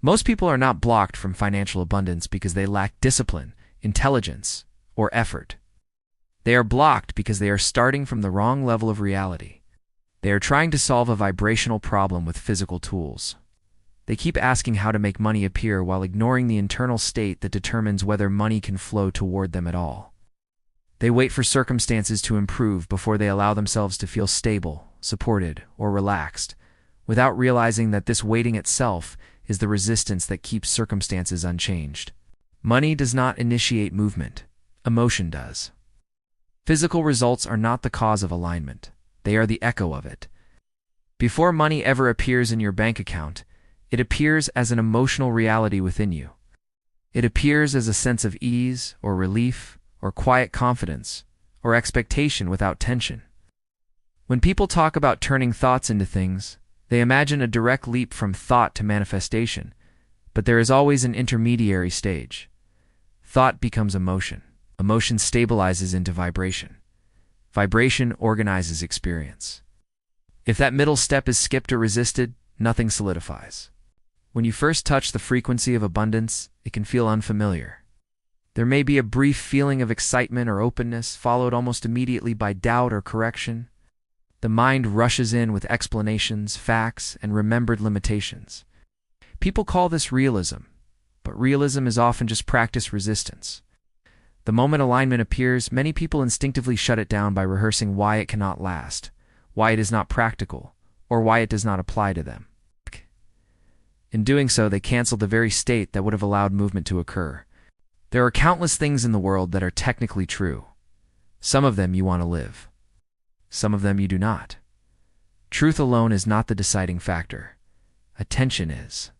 Most people are not blocked from financial abundance because they lack discipline, intelligence, or effort. They are blocked because they are starting from the wrong level of reality. They are trying to solve a vibrational problem with physical tools. They keep asking how to make money appear while ignoring the internal state that determines whether money can flow toward them at all. They wait for circumstances to improve before they allow themselves to feel stable, supported, or relaxed, without realizing that this waiting itself is the resistance that keeps circumstances unchanged. Money does not initiate movement. Emotion does. Physical results are not the cause of alignment. They are the echo of it. Before money ever appears in your bank account, it appears as an emotional reality within you. It appears as a sense of ease, or relief, or quiet confidence, or expectation without tension. When people talk about turning thoughts into things, they imagine a direct leap from thought to manifestation, but there is always an intermediary stage. Thought becomes emotion. Emotion stabilizes into vibration. Vibration organizes experience. If that middle step is skipped or resisted, nothing solidifies. When you first touch the frequency of abundance, it can feel unfamiliar. There may be a brief feeling of excitement or openness, followed almost immediately by doubt or correction. The mind rushes in with explanations, facts, and remembered limitations. People call this realism, but realism is often just practice resistance. The moment alignment appears, many people instinctively shut it down by rehearsing why it cannot last, why it is not practical, or why it does not apply to them. In doing so, they cancel the very state that would have allowed movement to occur. There are countless things in the world that are technically true. Some of them you want to live. Some of them you do not. Truth alone is not the deciding factor. Attention is.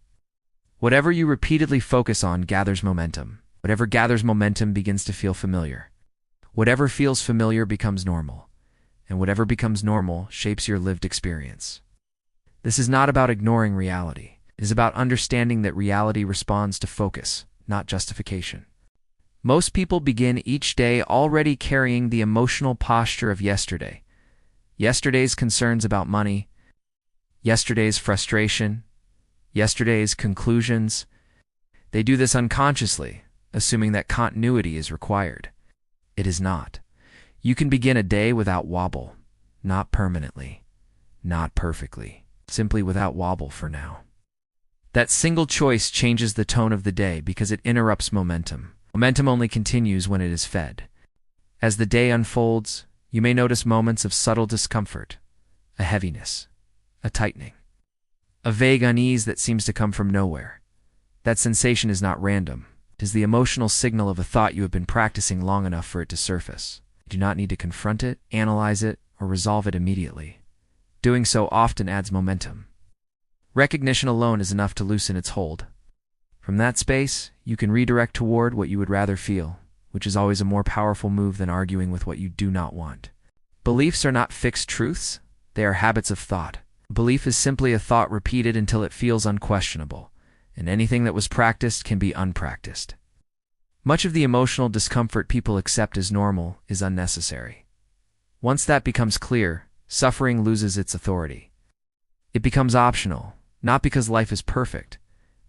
Whatever you repeatedly focus on gathers momentum. Whatever gathers momentum begins to feel familiar. Whatever feels familiar becomes normal. And whatever becomes normal shapes your lived experience. This is not about ignoring reality. It is about understanding that reality responds to focus, not justification. Most people begin each day already carrying the emotional posture of yesterday. Yesterday's concerns about money, yesterday's frustration, yesterday's conclusions. They do this unconsciously, assuming that continuity is required. It is not. You can begin a day without wobble, not permanently, not perfectly, simply without wobble for now. That single choice changes the tone of the day because it interrupts momentum. Momentum only continues when it is fed. As the day unfolds, you may notice moments of subtle discomfort, a heaviness, a tightening, a vague unease that seems to come from nowhere. That sensation is not random. It is the emotional signal of a thought you have been practicing long enough for it to surface. You do not need to confront it, analyze it, or resolve it immediately. Doing so often adds momentum. Recognition alone is enough to loosen its hold. From that space, you can redirect toward what you would rather feel, which is always a more powerful move than arguing with what you do not want. Beliefs are not fixed truths, they are habits of thought. Belief is simply a thought repeated until it feels unquestionable, and anything that was practiced can be unpracticed. Much of the emotional discomfort people accept as normal is unnecessary. Once that becomes clear, suffering loses its authority. It becomes optional, not because life is perfect,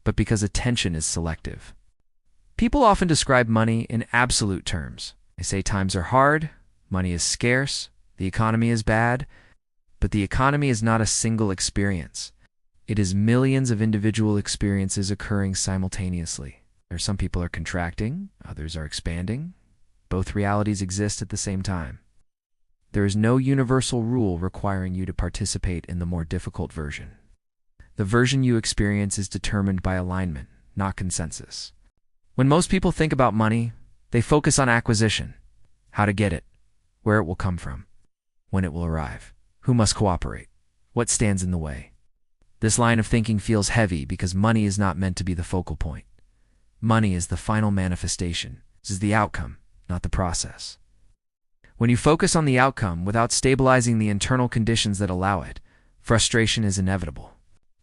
but because attention is selective. People often describe money in absolute terms. They say times are hard, money is scarce, the economy is bad, but the economy is not a single experience. It is millions of individual experiences occurring simultaneously. Some people are contracting, others are expanding. Both realities exist at the same time. There is no universal rule requiring you to participate in the more difficult version. The version you experience is determined by alignment, not consensus. When most people think about money, they focus on acquisition, how to get it, where it will come from, when it will arrive, who must cooperate, what stands in the way. This line of thinking feels heavy because money is not meant to be the focal point. Money is the final manifestation. This is the outcome, not the process. When you focus on the outcome without stabilizing the internal conditions that allow it, frustration is inevitable.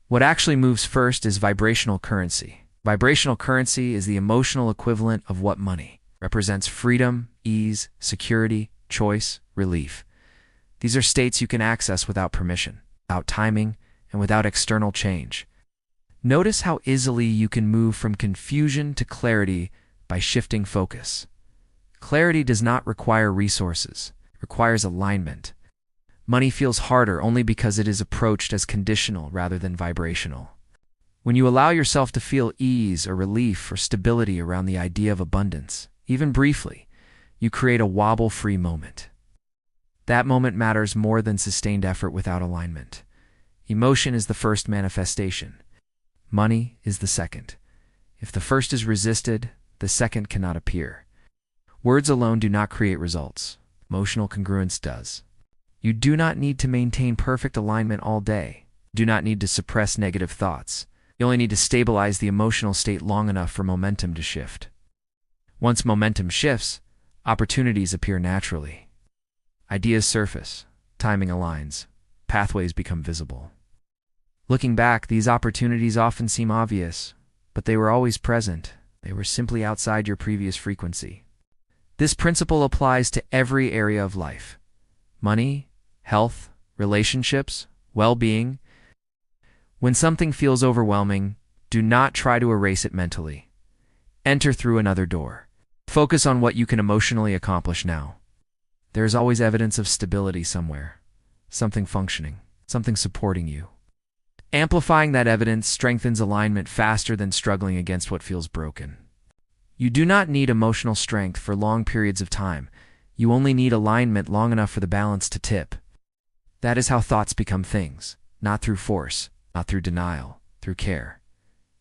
What actually moves first is vibrational currency. Vibrational currency is the emotional equivalent of what money represents: freedom, ease, security, choice, relief. These are states you can access without permission, without timing, and without external change. Notice how easily you can move from confusion to clarity by shifting focus. Clarity does not require resources, it requires alignment. Money feels harder only because it is approached as conditional rather than vibrational. When you allow yourself to feel ease or relief or stability around the idea of abundance, even briefly, you create a wobble-free moment. That moment matters more than sustained effort without alignment. Emotion is the first manifestation. Money is the second. If the first is resisted, the second cannot appear. Words alone do not create results. Emotional congruence does. You do not need to maintain perfect alignment all day. You do not need to suppress negative thoughts. You only need to stabilize the emotional state long enough for momentum to shift. Once momentum shifts, opportunities appear naturally. Ideas surface, timing aligns, pathways become visible. Looking back, these opportunities often seem obvious, but they were always present. They were simply outside your previous frequency. This principle applies to every area of life: money, health, relationships, well-being. When something feels overwhelming, do not try to erase it mentally. Enter through another door. Focus on what you can emotionally accomplish now. There is always evidence of stability somewhere, something functioning, something supporting you. Amplifying that evidence strengthens alignment faster than struggling against what feels broken. You do not need emotional strength for long periods of time. You only need alignment long enough for the balance to tip. That is how thoughts become things, not through force, not through denial, through care.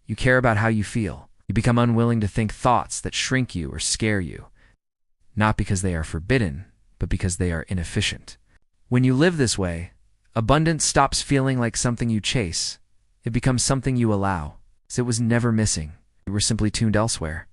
You care about how you feel. You become unwilling to think thoughts that shrink you or scare you, not because they are forbidden, but because they are inefficient. When you live this way, abundance stops feeling like something you chase. It becomes something you allow. So it was never missing. You were simply tuned elsewhere.